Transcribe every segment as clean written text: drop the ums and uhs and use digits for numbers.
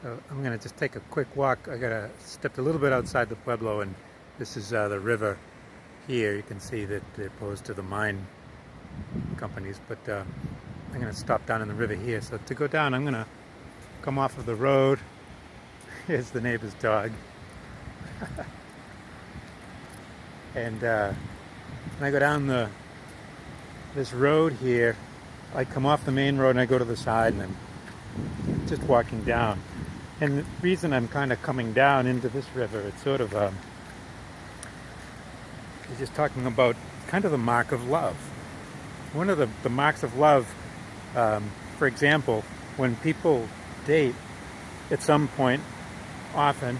So I'm going to just take a quick walk. Stepped a little bit outside the Pueblo, and this is the river here. You can see that they're opposed to the mine companies, but I'm going to stop down in the river here. So to go down, I'm going to come off of the road. Here's the neighbor's dog. And when I go down this road here, I come off the main road and I go to the side, and I'm just walking down. And the reason I'm kind of coming down into this river, it's sort of it's just talking about kind of the mark of love. One of the marks of love, for example, when people date, at some point, often,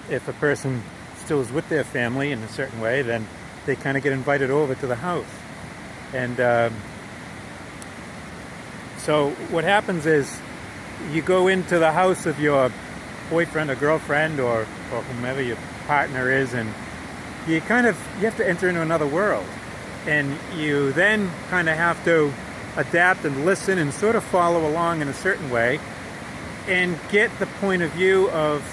if a person still is with their family in a certain way, then they kind of get invited over to the house. And so what happens is you go into the house of your boyfriend or girlfriend or whomever your partner is, and you have to enter into another world. And you then kind of have to adapt and listen and sort of follow along in a certain way and get the point of view of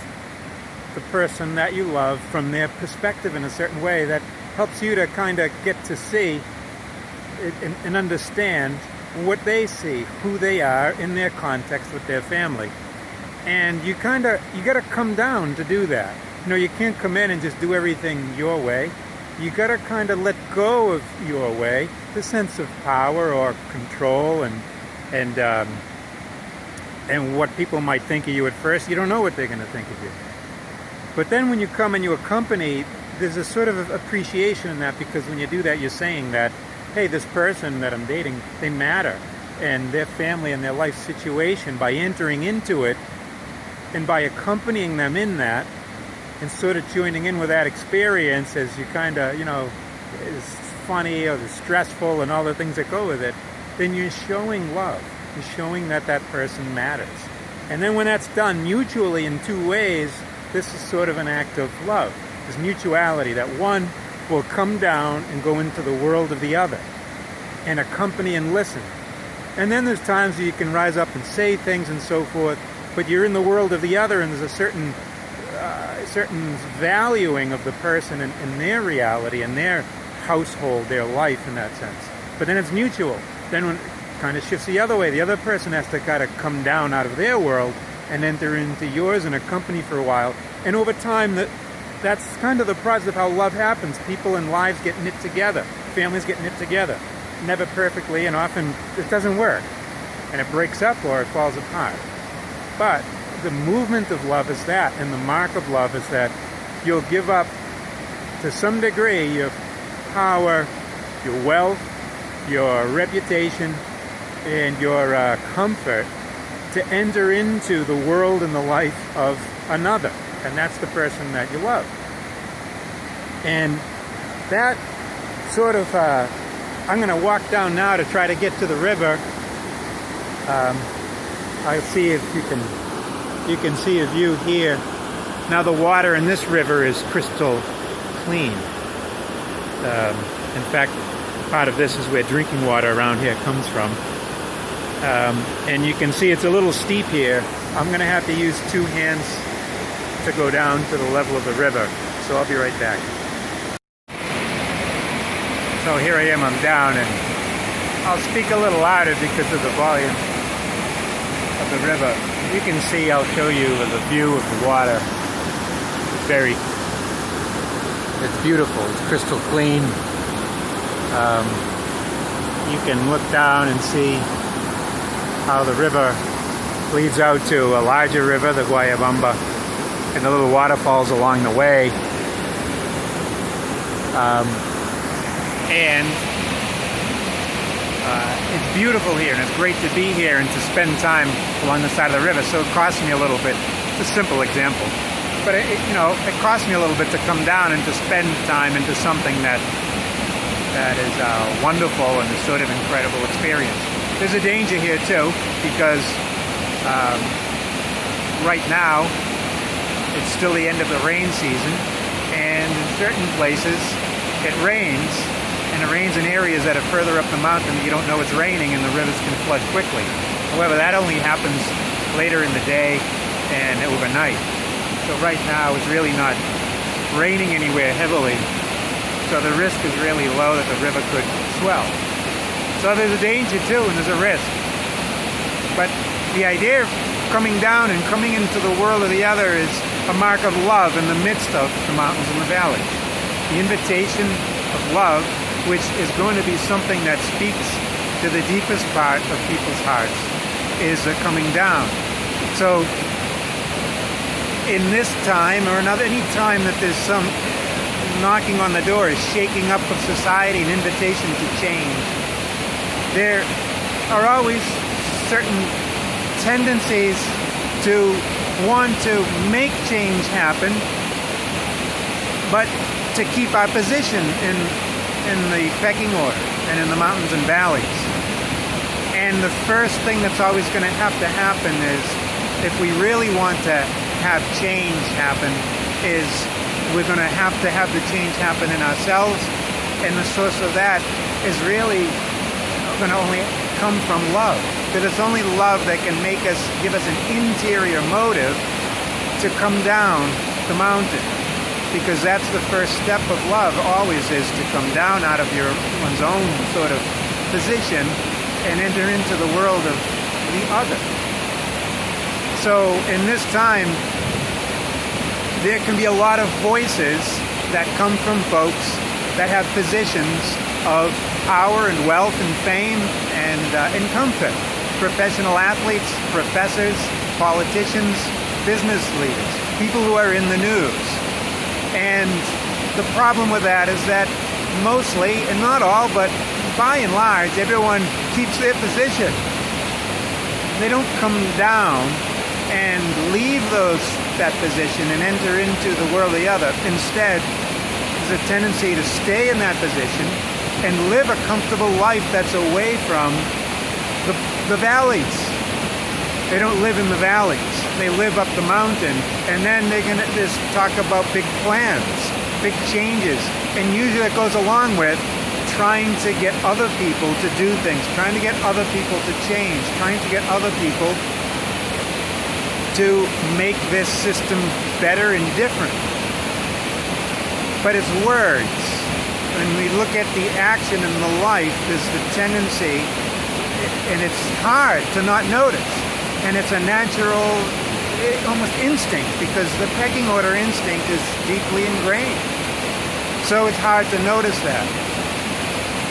the person that you love from their perspective in a certain way that helps you to kind of get to see and understand what they see, who they are in their context with their family. And you got to come down to do that. You can't come in and just do everything your way. You got to kind of let go of your way, the sense of power or control and what people might think of you at first. You don't know what they're going to think of you. But then when you come and you accompany, there's a sort of appreciation in that, because when you do that, you're saying that, hey, this person that I'm dating, they matter, and their family and their life situation, by entering into it and by accompanying them in that and sort of joining in with that experience as you kind of, it's funny or stressful and all the things that go with it, then you're showing love. You're showing that that person matters. And then when that's done mutually in two ways, this is sort of an act of love. There's mutuality, that one will come down and go into the world of the other and accompany and listen. And then there's times you can rise up and say things and so forth, but you're in the world of the other, and there's a certain valuing of the person and their reality and their household, their life in that sense. But then it's mutual. Then when it kind of shifts the other way, the other person has to kind of come down out of their world and enter into yours and accompany for a while. And over time, that's kind of the process of how love happens. People and lives get knit together. Families get knit together. Never perfectly, and often it doesn't work. And it breaks up or it falls apart. But the movement of love is that, and the mark of love is that you'll give up, to some degree, your power, your wealth, your reputation, and your comfort to enter into the world and the life of another. And that's the person that you love. And that sort of, I'm going to walk down now to try to get to the river. I'll see if you can see a view here. Now the water in this river is crystal clean. In fact, part of this is where drinking water around here comes from. And you can see it's a little steep here. I'm going to have to use two hands to go down to the level of the river. So I'll be right back. So here I am, I'm down, and I'll speak a little louder because of the volume of the river. You can see, I'll show you the view of the water. It's beautiful, it's crystal clean. You can look down and see how the river leads out to a larger river, the Guayabamba, and the little waterfalls along the way. And it's beautiful here, and it's great to be here and to spend time along the side of the river. So it cost me a little bit. It's a simple example, but it cost me a little bit to come down and to spend time into something that is wonderful and a sort of incredible experience. There's a danger here too, because right now it's still the end of the rain season, and in certain places it rains, and it rains in areas that are further up the mountain that you don't know it's raining, and the rivers can flood quickly. However, that only happens later in the day and overnight. So right now it's really not raining anywhere heavily, so the risk is really low that the river could swell. So there's a danger too, and there's a risk. But the idea of coming down and coming into the world of the other is a mark of love in the midst of the mountains and the valleys. The invitation of love, which is going to be something that speaks to the deepest part of people's hearts, is a coming down. So in this time, or another, any time that there's some knocking on the door, is shaking up of society, an invitation to change, there are always certain tendencies to want to make change happen, but to keep our position in the pecking order and in the mountains and valleys. And the first thing that's always going to happen is, if we really want to have change happen, is we're going to have the change happen in ourselves, and the source of that is really going to only come from love. Because it's only love that can give us an interior motive to come down the mountain. Because that's the first step of love, always is to come down out of one's own sort of position and enter into the world of the other. So in this time, there can be a lot of voices that come from folks that have positions of power and wealth and fame and comfort. Professional athletes, professors, politicians, business leaders, people who are in the news. And the problem with that is that mostly, and not all, but by and large, everyone keeps their position. They don't come down and leave that position and enter into the world of the other. Instead, there's a tendency to stay in that position and live a comfortable life that's away from the valleys. They don't live in the valleys. They live up the mountain, and then they're going to just talk about big plans, big changes, and usually that goes along with trying to get other people to do things, trying to get other people to change, trying to get other people to make this system better and different. But it's words. When we look at the action in the life, there's the tendency, and it's hard to not notice. And it's a natural, almost instinct, because the pecking order instinct is deeply ingrained. So it's hard to notice that.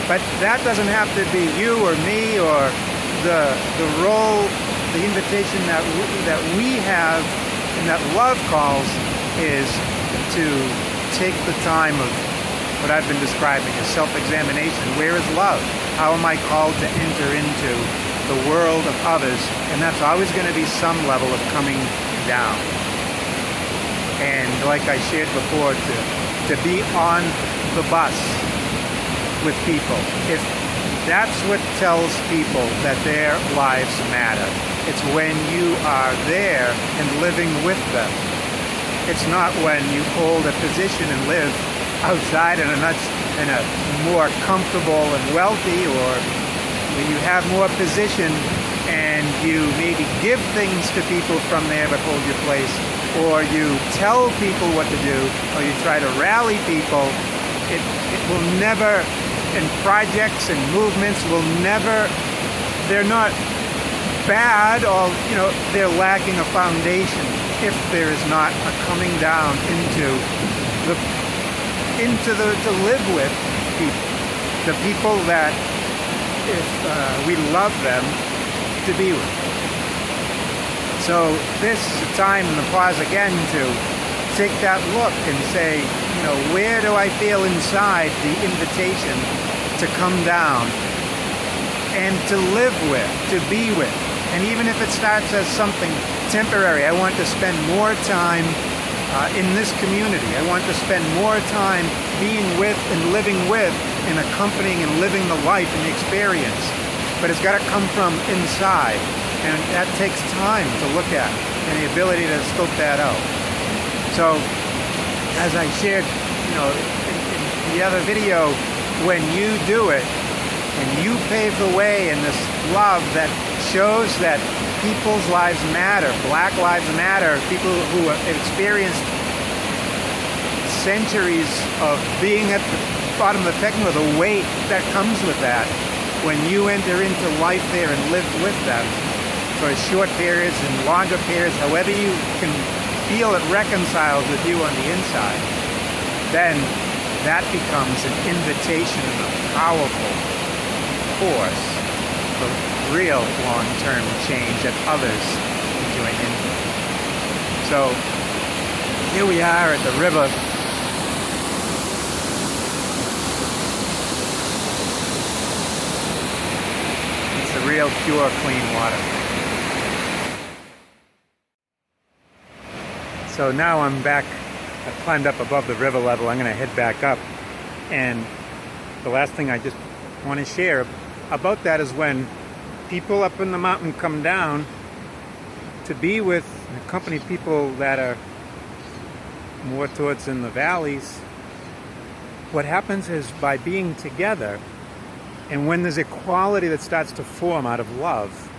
But that doesn't have to be you or me or the role, the invitation that we have and that love calls is to take the time of what I've been describing as self-examination. Where is love? How am I called to enter into the world of others? And that's always going to be some level of coming down. And like I shared before, to be on the bus with people. If that's what tells people that their lives matter. It's when you are there and living with them. It's not when you hold a position and live outside in a more comfortable and wealthy, or when you have more position and you maybe give things to people from there but hold your place, or you tell people what to do, or you try to rally people. It will never, and projects and movements will never, they're not bad, or they're lacking a foundation if there is not a coming down to live with people, the people that if we love them, to be with. So this is a time and a pause again to take that look and say, where do I feel inside the invitation to come down and to live with, to be with. And even if it starts as something temporary, I want to spend more time in this community. I want to spend more time being with and living with and accompanying and living the life and the experience. But it's got to come from inside. And that takes time to look at and the ability to scope that out. So, as I shared, in the other video, when you do it, And you pave the way in this love that shows that people's lives matter, black lives matter, people who have experienced centuries of being at the bottom of the pecking order, the weight that comes with that when you enter into life there and live with them for short periods and longer periods, however you can feel it reconciles with you on the inside, then that becomes an invitation and a powerful force for real long-term change that others can join into. So here we are at the river. It's the real pure clean water. So now I'm back. I climbed up above the river level. I'm going to head back up, and the last thing I just want to share about that is when people up in the mountain come down to be with and accompany people that are more towards in the valleys, what happens is by being together, and when there's equality that starts to form out of love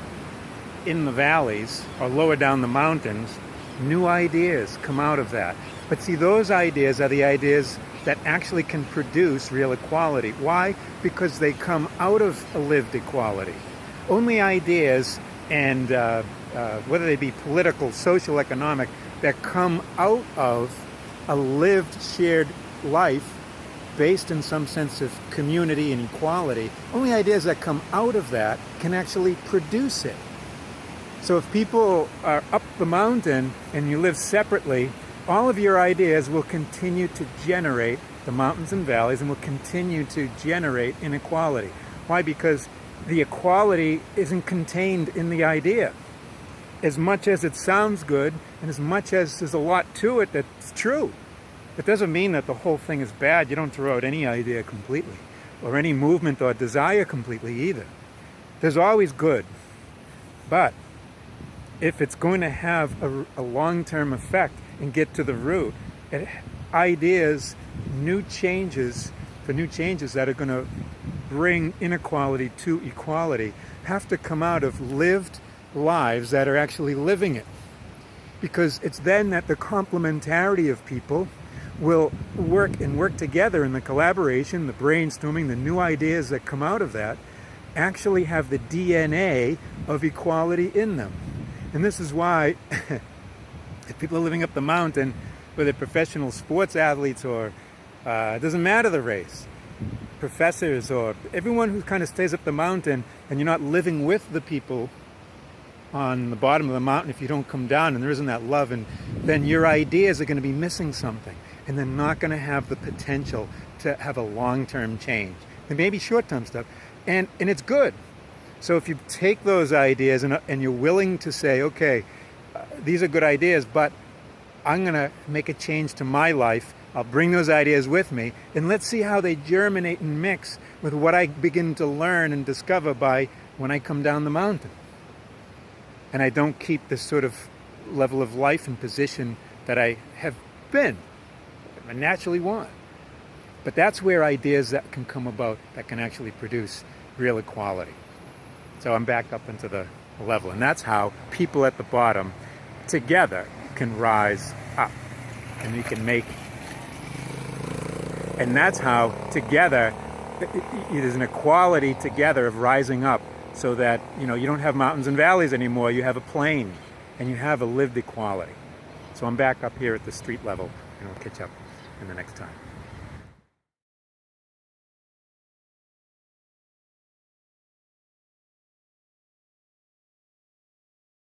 in the valleys or lower down the mountains, new ideas come out of that. But see, those ideas are the ideas that actually can produce real equality. Why? Because they come out of a lived equality. Only ideas, and whether they be political, social, economic, that come out of a lived, shared life based in some sense of community and equality, only ideas that come out of that can actually produce it. So if people are up the mountain and you live separately, all of your ideas will continue to generate the mountains and valleys and will continue to generate inequality. Why? Because the equality isn't contained in the idea. As much as it sounds good and as much as there's a lot to it that's true, it doesn't mean that the whole thing is bad. You don't throw out any idea completely or any movement or desire completely either. There's always good. But if it's going to have a long-term effect and get to the root, ideas, new changes that are going to bring inequality to equality have to come out of lived lives that are actually living it. Because it's then that the complementarity of people will work together in the collaboration, the brainstorming, the new ideas that come out of that actually have the DNA of equality in them. And this is why if people are living up the mountain, whether professional sports athletes or it doesn't matter the race, professors or everyone who kind of stays up the mountain, and you're not living with the people on the bottom of the mountain, if you don't come down and there isn't that love, and then your ideas are going to be missing something, and they're not going to have the potential to have a long-term change. There may be short-term stuff, and it's good. So if you take those ideas and you're willing to say, okay, these are good ideas, but I'm going to make a change to my life. I'll bring those ideas with me, and let's see how they germinate and mix with what I begin to learn and discover by when I come down the mountain. And I don't keep this sort of level of life and position that I have been, I naturally want. But that's where ideas that can come about that can actually produce real equality. So I'm back up into the level, and that's how people at the bottom together can rise up, and you can make, and that's how together there's an equality together of rising up, so that you don't have mountains and valleys anymore. You have a plain, and you have a lived equality. So I'm back up here at the street level, and we'll catch up in the next time.